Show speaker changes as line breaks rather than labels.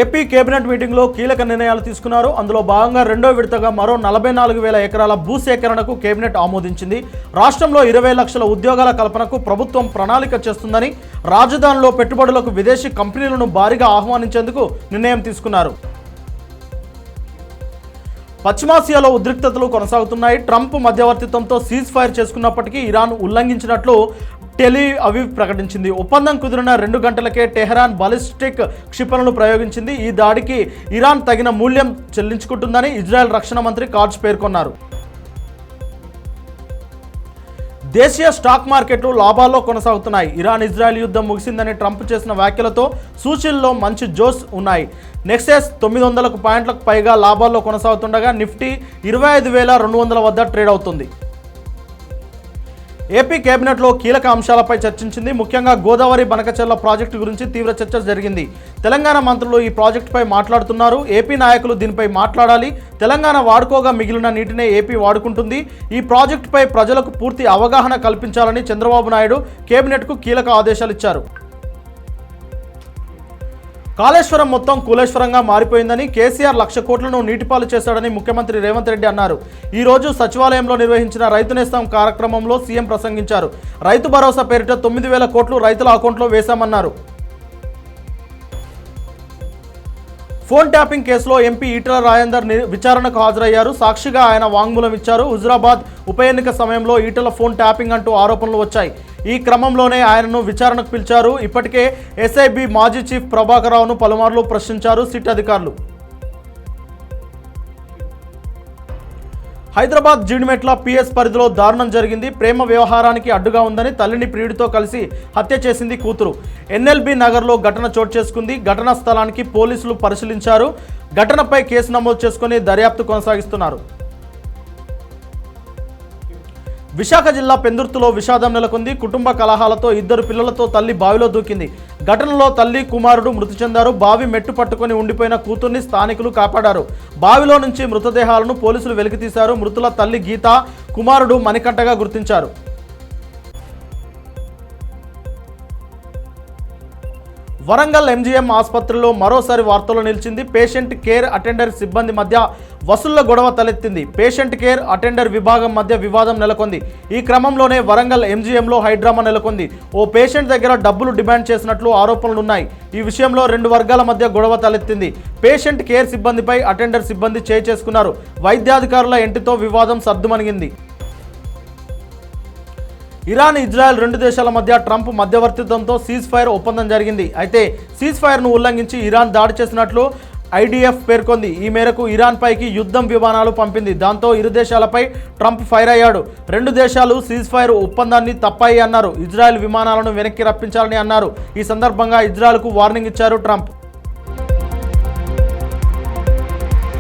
AP cabinet మీటింగ్లో కీలక నిర్ణయాలు తీసుకున్నారు. అందులో భాగంగా రెండో విడతగా మరో 44,000 ఎకరాల భూసేకరణకు కేబినెట్ ఆమోదించింది. రాష్ట్రంలో 20 లక్షల ఉద్యోగాల కల్పనకు ప్రభుత్వం ప్రణాళిక చేస్తుందని, రాజధానిలో పెట్టుబడులకు విదేశీ కంపెనీలను భారీగా ఆహ్వానించేందుకు నిర్ణయం తీసుకున్నారు. పశ్చిమాసియాలో ఉద్రిక్తతలు కొనసాగుతున్నాయి. ట్రంప్ మధ్యవర్తిత్వంతో సీజ్ ఫైర్ చేసుకున్నప్పటికీ ఇరాన్ ఉల్లంఘించినట్లు టెల్ అవీవ్ ప్రకటించింది. ఒప్పందం కుదిరిన 2 గంటలకే టెహరాన్ బాలిస్టిక్ క్షిపణులు ప్రయోగించింది. ఈ దాడికి ఇరాన్ తగిన మూల్యం చెల్లించుకుంటుందని ఇజ్రాయెల్ రక్షణ మంత్రి కాట్జ్ పేర్కొన్నారు. దేశీయ స్టాక్ మార్కెట్లు లాభాల్లో కొనసాగుతున్నాయి. ఇరాన్ ఇజ్రాయెల్ యుద్ధం ముగిసిందని ట్రంప్ చేసిన వ్యాఖ్యలతో సూచీల్లో మంచి జోష్ ఉన్నాయి. నెక్సెస్ 900 పాయింట్లకు పైగా లాభాల్లో కొనసాగుతుండగా నిఫ్టీ 25,200 వద్ద ట్రేడ్ అవుతుంది. ఏపీ కేబినెట్లో కీలక అంశాలపై చర్చించింది. ముఖ్యంగా గోదావరి బనకచెర్ల ప్రాజెక్టు గురించి తీవ్ర చర్చ జరిగింది. తెలంగాణ మంత్రులు ఈ ప్రాజెక్టుపై మాట్లాడుతున్నారు. ఏపీ నాయకులు దీనిపై మాట్లాడాలి. తెలంగాణ వాడుకోగా మిగిలిన నీటినే ఏపీ వాడుకుంటుంది. ఈ ప్రాజెక్టుపై ప్రజలకు పూర్తి అవగాహన కల్పించాలని చంద్రబాబు నాయుడు కేబినెట్కు కీలక ఆదేశాలు ఇచ్చారు. కాళేశ్వరం మొత్తం కూలేశ్వరంగా మారిపోయిందని, కేసీఆర్ 1,00,000 కోట్లను నీటిపాలు చేశాడని ముఖ్యమంత్రి రేవంత్ రెడ్డి అన్నారు. ఈ రోజు సచివాలయంలో నిర్వహించిన రైతు నేస్తం కార్యక్రమంలో సీఎం ప్రసంగించారు. రైతు భరోసా పేరిట 9,000 కోట్లు రైతుల అకౌంట్లో వేశామన్నారు. ఫోన్ ట్యాపింగ్ కేసులో ఎంపీ ఈటెల రాజేందర్ విచారణకు హాజరయ్యారు. సాక్షిగా ఆయన వాంగ్మూలం ఇచ్చారు. హుజురాబాద్ ఉప ఎన్నిక సమయంలో ఈటెల ఫోన్ ట్యాపింగ్ అంటూ ఆరోపణలు వచ్చాయి. ఈ క్రమంలోనే ఆయనను విచారణకు పిలిచారు. ఇప్పటికే ఎస్ఐబి మాజీ చీఫ్ ప్రభాకర్ రావును పలుమార్లు ప్రశ్నించారు సిట్ అధికారులు. హైదరాబాద్ జీడిమెట్ల పిఎస్ పరిధిలో దారుణం జరిగింది. ప్రేమ వ్యవహారానికి అడ్డుగా ఉందని తల్లిని ప్రియుడితో కలిసి హత్య చేసింది కూతురు. ఎన్ఎల్బి నగర్లో ఘటన చోటు చేసుకుంది. ఘటనా స్థలానికి పోలీసులు పరిశీలించారు. ఘటనపై కేసు నమోదు చేసుకుని దర్యాప్తు కొనసాగిస్తున్నారు. విశాఖ జిల్లా పెందుర్తిలో విషాదం నెలకొంది. కుటుంబ కలహాలతో 2 పిల్లలతో తల్లి బావిలో దూకింది. ఘటనలో తల్లి కుమారుడు మృతి చెందారు. బావి మెట్టు పట్టుకొని ఉండిపోయిన కూతుర్ని స్థానికులు కాపాడారు. బావిలో నుంచి మృతదేహాలను పోలీసులు వెలికితీశారు. మృతుల తల్లి గీత, కుమారుడు మణికంఠగా గుర్తించారు. వరంగల్ ఎంజీఎం ఆసుపత్రిలో మరోసారి వార్తల్లో నిలిచింది. పేషెంట్ కేర్ అటెండర్ సిబ్బంది మధ్య వసూళ్ల గొడవ తలెత్తింది. పేషెంట్ కేర్ అటెండర్ విభాగం మధ్య వివాదం నెలకొంది. ఈ క్రమంలోనే వరంగల్ ఎంజీఎంలో హైడ్రామా నెలకొంది. ఓ పేషెంట్ దగ్గర డబ్బులు డిమాండ్ చేసినట్లు ఆరోపణలున్నాయి. ఈ విషయంలో 2 వర్గాల మధ్య గొడవ తలెత్తింది. పేషెంట్ కేర్ సిబ్బందిపై అటెండర్ సిబ్బంది చేసుకున్నారు. వైద్యాధికారుల ఎంటితో వివాదం సర్దుమణిగింది. ఇరాన్, ఇజ్రాయెల్ 2 దేశాల మధ్య ట్రంప్ మధ్యవర్తిత్వంతో సీజ్ ఫైర్ ఒప్పందం జరిగింది. అయితే సీజ్ ఫైర్ను ఉల్లంఘించి ఇరాన్ దాడి చేసినట్లు ఐడిఎఫ్ పేర్కొంది. ఈ మేరకు ఇరాన్ పైకి యుద్ధం విమానాలు పంపింది. దాంతో ఇరు దేశాలపై ట్రంప్ ఫైర్ అయ్యాడు. 2 దేశాలు సీజ్ ఫైర్ ఒప్పందాన్ని తప్పాయి అన్నారు. ఇజ్రాయెల్ విమానాలను వెనక్కి రప్పించాలని అన్నారు. ఈ సందర్భంగా ఇజ్రాయెల్కు వార్నింగ్ ఇచ్చారు ట్రంప్.